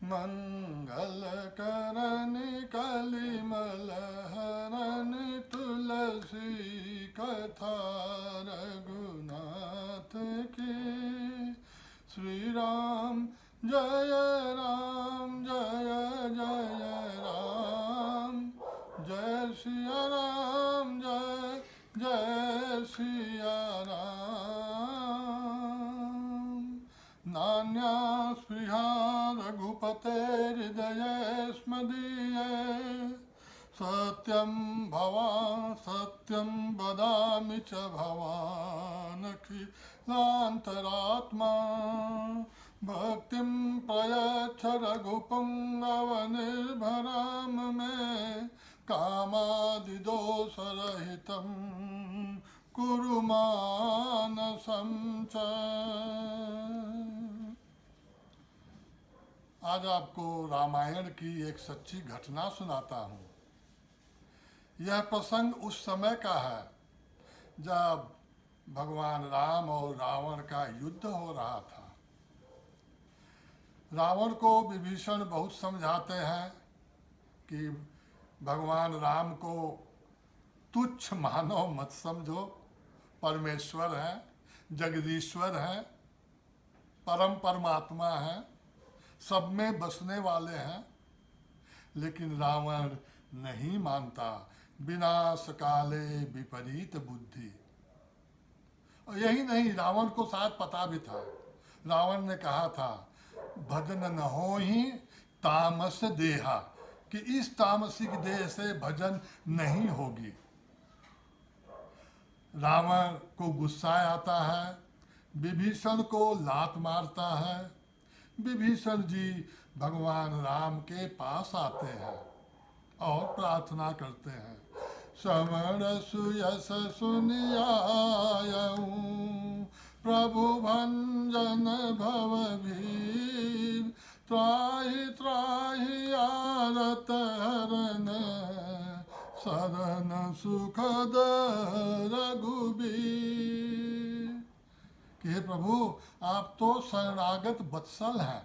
मंगल करनि कलिमल हरनि तुलसी कथा रघुनाथ की। श्री राम जय राम जय जय राम, जय सिया राम जय जय सिया राम। नान्या स्पृहा रघुपतेर्हृदये स्मदीये, सत्यं वदामि च भवानखिलान्तरात्मा। भक्तिं प्रयच्छ रघुपुङ्गवनिर्भरां मे, कामादिदोषरहितं कुरु मानसं च। आज आपको रामायण की एक सच्ची घटना सुनाता हूँ। यह प्रसंग उस समय का है जब भगवान राम और रावण का युद्ध हो रहा था। रावण को विभीषण बहुत समझाते हैं कि भगवान राम को तुच्छ मानो मत समझो, परमेश्वर हैं, जगदीश्वर हैं, परम परमात्मा हैं, सब में बसने वाले हैं। लेकिन रावण नहीं मानता, विनाश काले विपरीत बुद्धि। और यही नहीं, रावण को शायद पता भी था। रावण ने कहा था, भजन न हो ही तामस देहा, कि इस तामसिक देह से भजन नहीं होगी। रावण को गुस्सा आता है, विभीषण को लात मारता है। विभीषण जी भगवान राम के पास आते हैं और प्रार्थना करते हैं, श्रवण सुयस सुनियायऊं, प्रभु भंजन भव भीर, त्राहि त्राहि आरत हरन, शरण सुखद रघुबीर। कि हे प्रभु, आप तो शरणागत वत्सल हैं,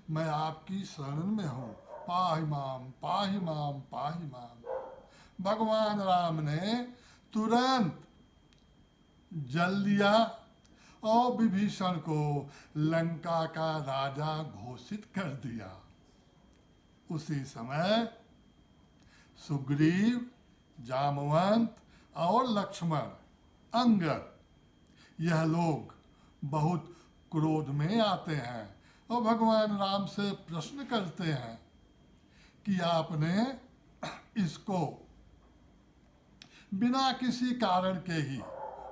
मैं आपकी शरण में हूँ, पाहि माम पाहि माम पाहि माम। भगवान राम ने तुरंत जल लिया और विभीषण को लंका का राजा घोषित कर दिया। उसी समय सुग्रीव, जामवंत और लक्ष्मण, अंगद, यह लोग बहुत क्रोध में आते हैं और भगवान राम से प्रश्न करते हैं कि आपने इसको बिना किसी कारण के ही,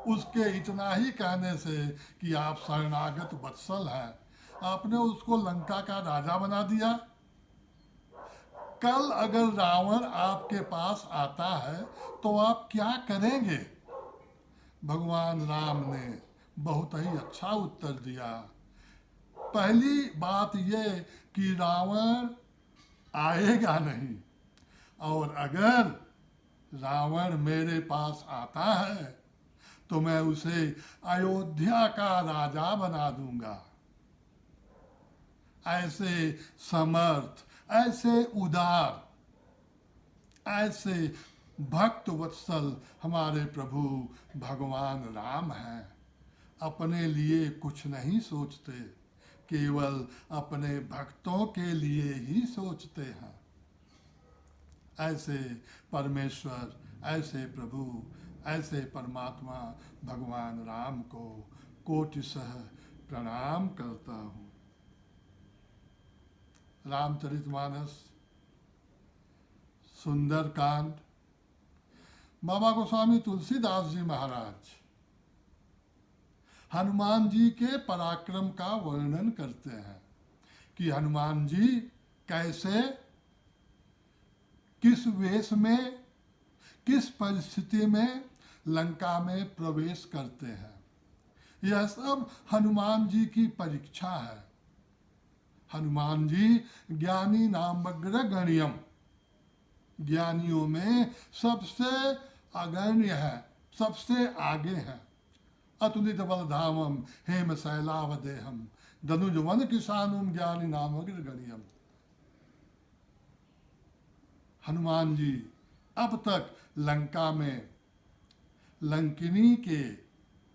उसके इतना ही कहने से कि आप शरणागत वत्सल हैं, आपने उसको लंका का राजा बना दिया। कल अगर रावण आपके पास आता है तो आप क्या करेंगे? भगवान राम ने बहुत ही अच्छा उत्तर दिया। पहली बात ये कि रावण आएगा नहीं, और अगर रावण मेरे पास आता है तो मैं उसे अयोध्या का राजा बना दूंगा। ऐसे समर्थ, ऐसे उदार, ऐसे भक्त वत्सल हमारे प्रभु भगवान राम हैं। अपने लिए कुछ नहीं सोचते, केवल अपने भक्तों के लिए ही सोचते हैं। ऐसे परमेश्वर, ऐसे प्रभु, ऐसे परमात्मा भगवान राम को कोटिशः प्रणाम करता हूँ। रामचरितमानस, सुंदरकांड। बाबा गोस्वामी तुलसीदास जी महाराज हनुमान जी के पराक्रम का वर्णन करते हैं कि हनुमान जी कैसे, किस वेश में, किस परिस्थिति में लंका में प्रवेश करते हैं। यह सब हनुमान जी की परीक्षा है। हनुमान जी ज्ञानी नामग्र गण्यम, ज्ञानियों में सबसे अगण्य है, सबसे आगे है। अतुलित बलधामम हेम शैलावदेहम, धनुज वन किसानुम ज्ञानी नामग्र गण्यम। हनुमान जी अब तक लंका में लंकिनी के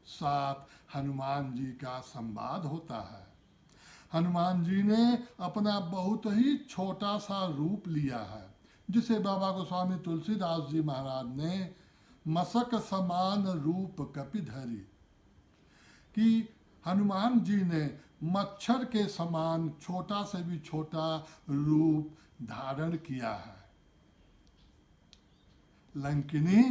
साथ हनुमान जी का संवाद होता है। हनुमान जी ने अपना बहुत ही छोटा सा रूप लिया है, जिसे बाबा गोस्वामी तुलसीदास जी महाराज ने मसक समान रूप कपिधरी, कि हनुमान जी ने मच्छर के समान छोटा से भी छोटा रूप धारण किया है। लंकिनी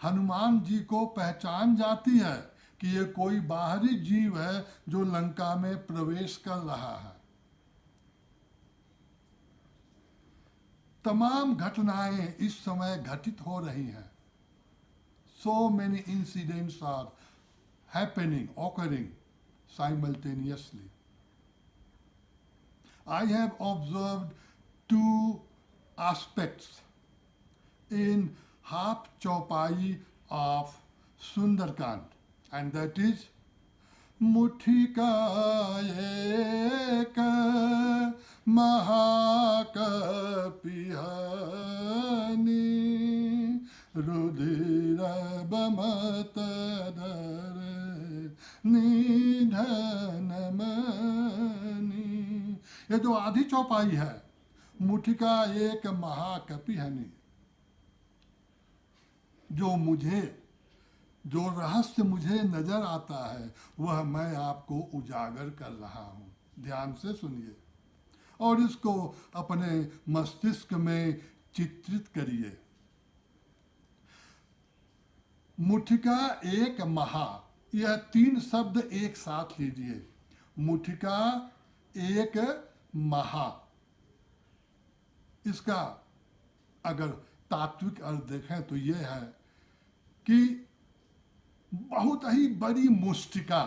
हनुमान जी को पहचान जाती है कि ये कोई बाहरी जीव है जो लंका में प्रवेश कर रहा है। तमाम घटनाएं इस समय घटित हो रही हैं। So many incidents are happening, occurring simultaneously. I have observed two aspects in half chaupai of Sundarkand, and that is मुठिका एक महाकपिहनी रुधिर बमत दर निधन मनी। ये जो आधी चौपाई है, मुठिका एक महाकपिहनी, जो रहस्य मुझे नजर आता है वह मैं आपको उजागर कर रहा हूं। ध्यान से सुनिए और इसको अपने मस्तिष्क में चित्रित करिए। मुठिका एक महा, यह तीन शब्द एक साथ लीजिए। मुठिका एक महा, इसका अगर तात्विक अर्थ देखें तो यह है कि बहुत ही बड़ी मुष्टिका,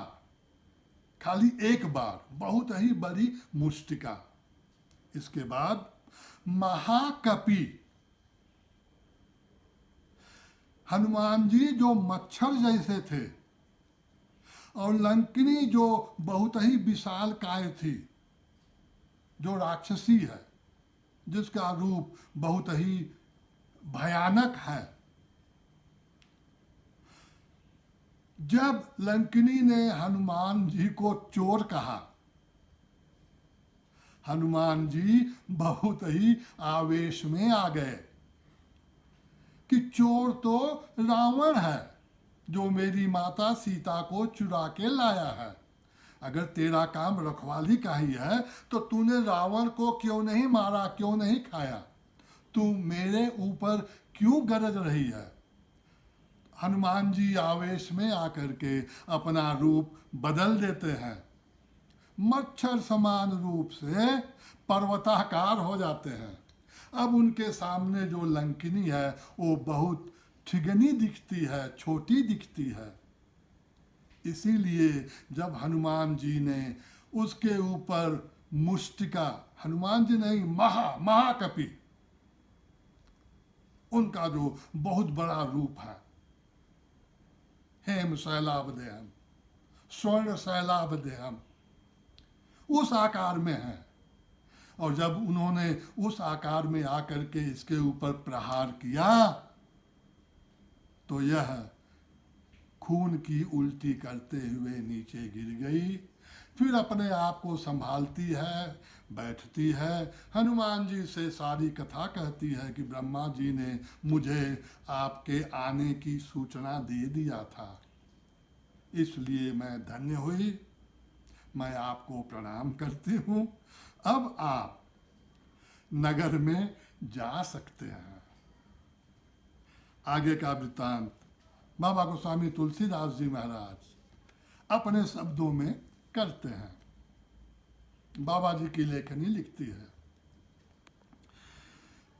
खाली एक बार, बहुत ही बड़ी मुष्टिका। इसके बाद महाकपि, हनुमान जी जो मच्छर जैसे थे और लंकिनी जो बहुत ही विशाल काय थी, जो राक्षसी है, जिसका रूप बहुत ही भयानक है। जब लंकिनी ने हनुमान जी को चोर कहा, हनुमान जी बहुत ही आवेश में आ गए कि चोर तो रावण है जो मेरी माता सीता को चुरा के लाया है। अगर तेरा काम रखवाली का ही है तो तूने रावण को क्यों नहीं मारा, क्यों नहीं खाया? तू मेरे ऊपर क्यों गरज रही है? हनुमान जी आवेश में आकर के अपना रूप बदल देते हैं, मच्छर समान रूप से पर्वताकार हो जाते हैं। अब उनके सामने जो लंकिनी है वो बहुत ठिगनी दिखती है, छोटी दिखती है। इसीलिए जब हनुमान जी ने उसके ऊपर मुष्टिका, हनुमान जी नहीं, महाकपि, उनका जो बहुत बड़ा रूप है, हेम शैलावदेहम, स्वर्ण शैलावदेहम, उस आकार में है। और जब उन्होंने उस आकार में आकर के इसके ऊपर प्रहार किया तो यह खून की उल्टी करते हुए नीचे गिर गई। फिर अपने आप को संभालती है, बैठती है, हनुमान जी से सारी कथा कहती है कि ब्रह्मा जी ने मुझे आपके आने की सूचना दे दिया था, इसलिए मैं धन्य हुई, मैं आपको प्रणाम करती हूँ। अब आप नगर में जा सकते हैं। आगे का वृत्तांत बाबा गोस्वामी तुलसीदास जी महाराज अपने शब्दों में करते हैं। बाबा जी की लेखनी लिखती है,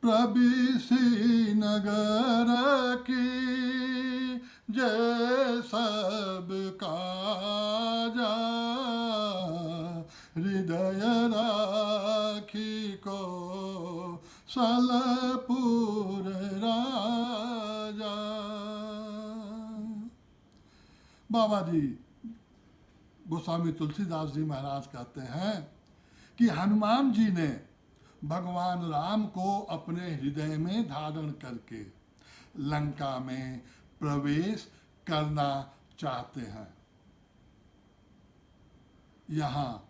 प्रविशि नगर की जय सब काजा, हृदय राखी को सलपुर राजा। बाबा जी गोस्वामी तुलसीदास जी महाराज कहते हैं कि हनुमान जी ने भगवान राम को अपने हृदय में धारण करके लंका में प्रवेश करना चाहते हैं। यहाँ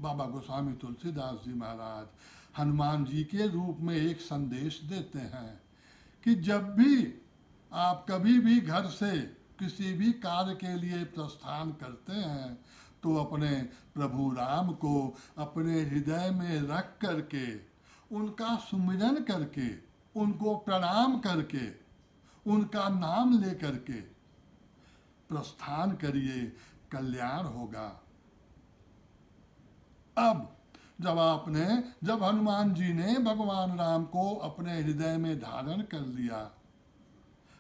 बाबा गोस्वामी तुलसीदास जी महाराज हनुमान जी के रूप में एक संदेश देते हैं कि जब भी आप कभी भी घर से किसी भी कार्य के लिए प्रस्थान करते हैं तो अपने प्रभु राम को अपने हृदय में रख करके, उनका सुमिरन करके, उनको प्रणाम करके, उनका नाम ले करके प्रस्थान करिए, कल्याण होगा। अब जब हनुमान जी ने भगवान राम को अपने हृदय में धारण कर लिया,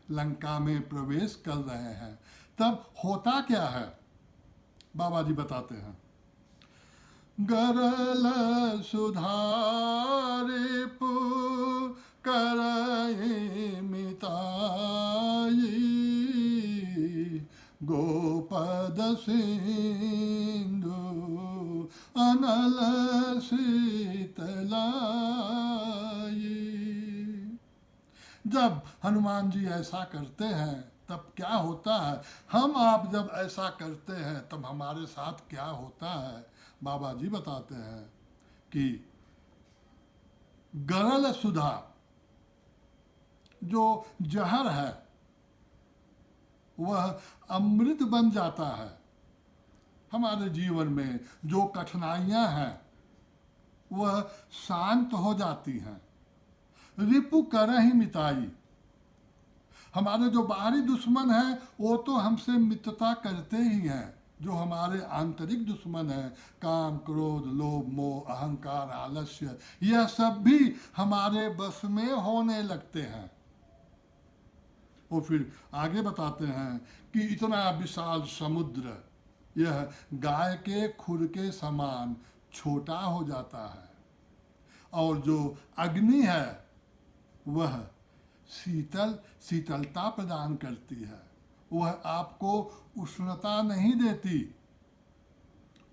लंका में प्रवेश कर रहे हैं, तब होता क्या है बाबा जी बताते हैं। गरल सुधारिपु करई मिताई, गोपद सिंधु अनल शीतलाई। जब हनुमान जी ऐसा करते हैं तब क्या होता है, हम आप जब ऐसा करते हैं तब हमारे साथ क्या होता है। बाबा जी बताते हैं कि गरल सुधा, जो जहर है वह अमृत बन जाता है। हमारे जीवन में जो कठिनाइयां हैं वह शांत हो जाती हैं। रिपु करहि मिताई, हमारे जो बाहरी दुश्मन हैं वो तो हमसे मित्रता करते ही हैं, जो हमारे आंतरिक दुश्मन हैं, काम क्रोध लोभ मोह अहंकार आलस्य, यह सब भी हमारे बस में होने लगते हैं। वो फिर आगे बताते हैं कि इतना विशाल समुद्र यह गाय के खुर के समान छोटा हो जाता है, और जो अग्नि है वह शीतलता प्रदान करती है, वह आपको उष्णता नहीं देती,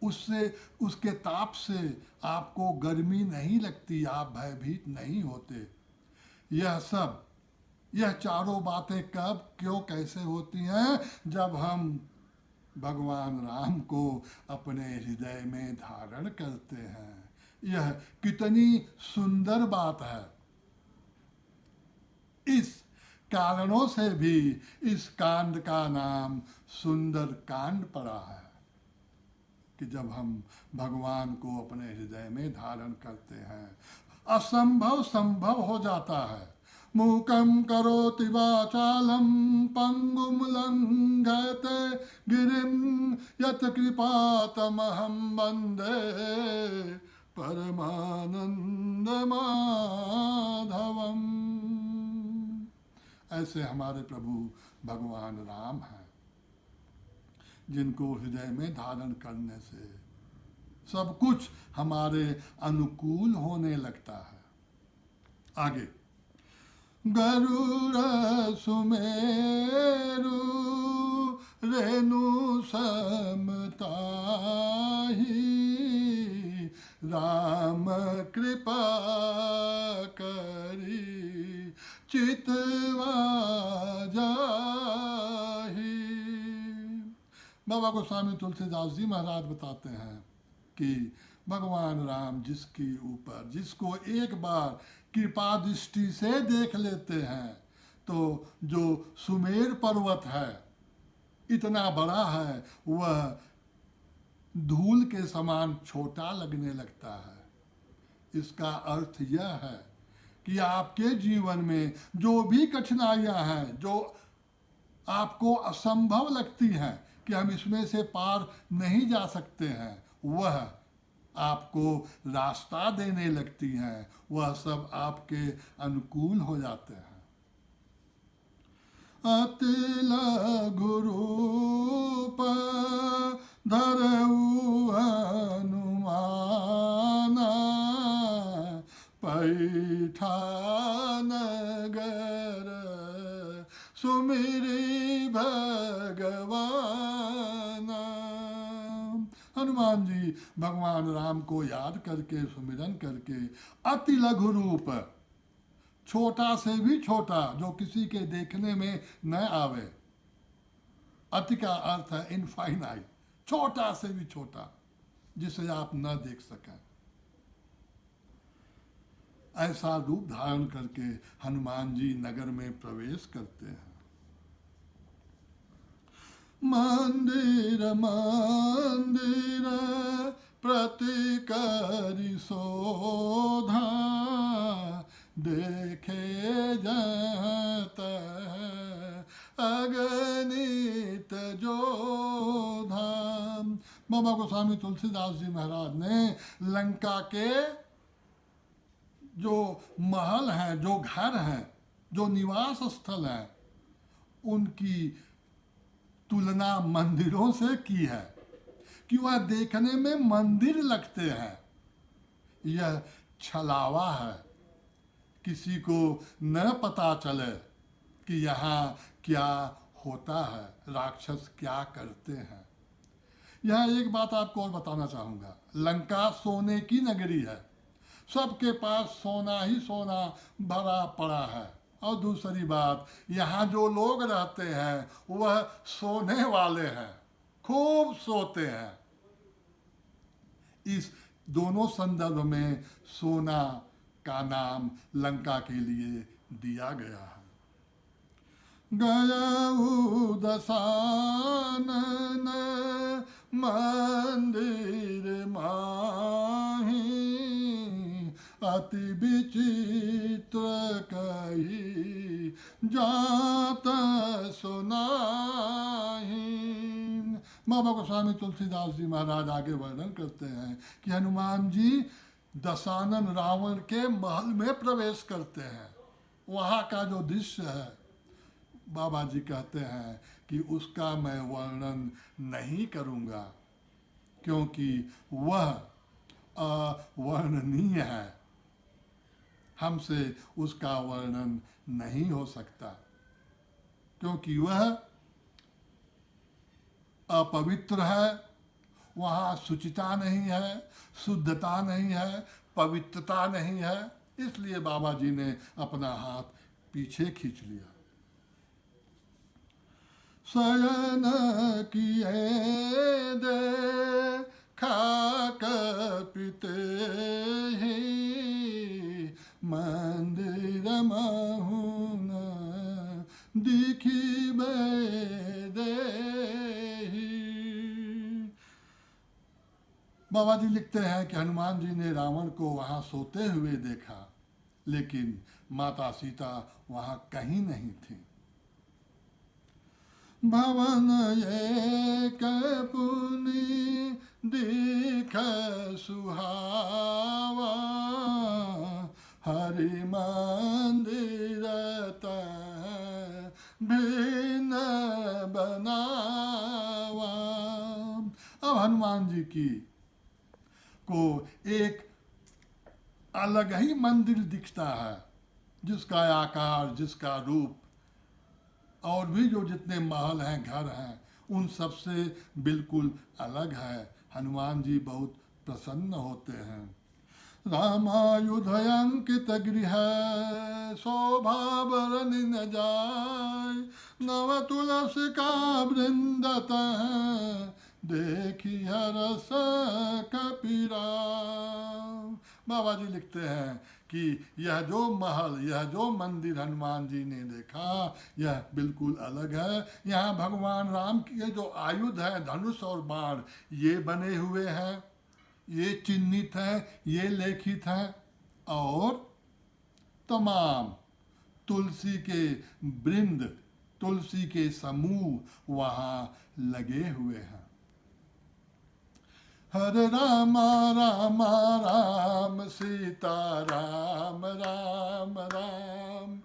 उससे उसके ताप से आपको गर्मी नहीं लगती, आप भयभीत नहीं होते। यह चारों बातें कब क्यों कैसे होती हैं, जब हम भगवान राम को अपने हृदय में धारण करते हैं। यह कितनी सुंदर बात है। इस कारणों से भी इस कांड का नाम सुंदर कांड पड़ा है कि जब हम भगवान को अपने हृदय में धारण करते हैं असंभव संभव हो जाता है। मूकं करोति वाचालं पंगुं लंघयते गिरिं यत्कृपातमहं वन्दे परमानंद माधवम्। ऐसे हमारे प्रभु भगवान राम हैं, जिनको हृदय में धारण करने से सब कुछ हमारे अनुकूल होने लगता है। आगे, गरुड़ सुमेरु रेणु समताहि, राम कृपा करी चितवा जाहि। बाबा गोस्वामी तुलसीदास जी महाराज बताते हैं कि भगवान राम जिसको एक बार कृपा दृष्टि से देख लेते हैं तो जो सुमेर पर्वत है इतना बड़ा है, वह धूल के समान छोटा लगने लगता है। इसका अर्थ यह है कि आपके जीवन में जो भी कठिनाइयां हैं, जो आपको असंभव लगती हैं कि हम इसमें से पार नहीं जा सकते हैं, वह आपको रास्ता देने लगती हैं, वह सब आपके अनुकूल हो जाते हैं। अति लघु रूप धरऊ हनुमाना, पैठान नगर सुमिरि भगवाना। हनुमान जी भगवान राम को याद करके सुमिरन करके अति लघु रूप, छोटा से भी छोटा, जो किसी के देखने में न आवे। अति का अर्थ है इनफाइनाइट, छोटा से भी छोटा, जिसे आप न देख सकें। ऐसा रूप धारण करके हनुमान जी नगर में प्रवेश करते हैं। मंदिर मंदिर प्रति करि शोधा, देखे जात अगणित जोधा। बाबा गोस्वामी तुलसीदास जी महाराज ने लंका के जो महल हैं, जो घर हैं, जो निवास स्थल हैं, उनकी तुलना मंदिरों से की है कि वह देखने में मंदिर लगते हैं। यह छलावा है, किसी को न पता चले कि यहाँ क्या होता है, राक्षस क्या करते हैं। यहाँ एक बात आपको और बताना चाहूँगा, लंका सोने की नगरी है, सबके पास सोना ही सोना भरा पड़ा है। और दूसरी बात, यहाँ जो लोग रहते हैं वह सोने वाले हैं, खूब सोते हैं। इस दोनों संदर्भ में सोना का नाम लंका के लिए दिया गया है। गया दशानन मंदिर माही, अति विचित्र कही जात सुनाही। बाबा गोस्वामी तुलसीदास जी महाराज आगे वर्णन करते हैं कि हनुमान जी दशानन रावण के महल में प्रवेश करते हैं। वहाँ का जो दृश्य है, बाबा जी कहते हैं कि उसका मैं वर्णन नहीं करूँगा, क्योंकि वह अवर्णनीय है, हमसे उसका वर्णन नहीं हो सकता, क्योंकि वह अपवित्र है। वहाँ शुचिता नहीं है, शुद्धता नहीं है, पवित्रता नहीं है। इसलिए बाबा जी ने अपना हाथ पीछे खींच लिया। शयन किए दे खाक पिते ही, मंदिर महुन दिखी दे। बाबा जी लिखते हैं कि हनुमान जी ने रावण को वहाँ सोते हुए देखा, लेकिन माता सीता वहाँ कहीं नहीं थी। भवन एक पुनि दिख सुहावा, हरि मंदिर भिन्न बनावा। अब हनुमान जी की को एक अलग ही मंदिर दिखता है, जिसका आकार, जिसका रूप और भी जो जितने महल हैं, घर हैं, उन सब से बिल्कुल अलग है। हनुमान जी बहुत प्रसन्न होते हैं। रामायुध अंकित गृह शोभा बरन न जाय, नव तुलसी का वृंदत देखी हरस कपीरा। बाबा जी लिखते हैं कि यह जो महल, यह जो मंदिर हनुमान जी ने देखा, यह बिल्कुल अलग है। यहाँ भगवान राम के जो आयुध है, धनुष और बाण, ये बने हुए हैं, ये चिन्हित हैं, ये लेखित हैं, और तमाम तुलसी के वृंद, तुलसी के समूह वहाँ लगे हुए हैं। हरे राम राम राम सीता राम राम राम,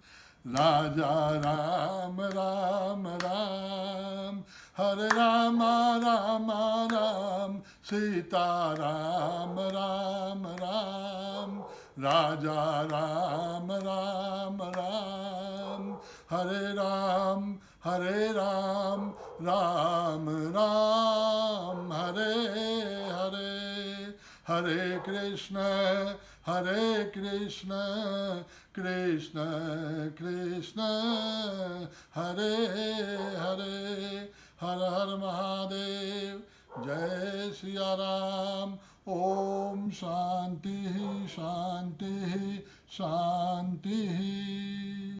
राजा राम राम राम। हरे राम राम राम सीता राम राम राम, राजा राम राम राम। हरे राम राम राम हरे हरे। हरे कृष्ण कृष्ण कृष्ण हरे हरे, हर हर महादेव। जय सिया राम। ओम शांति शांति शांति।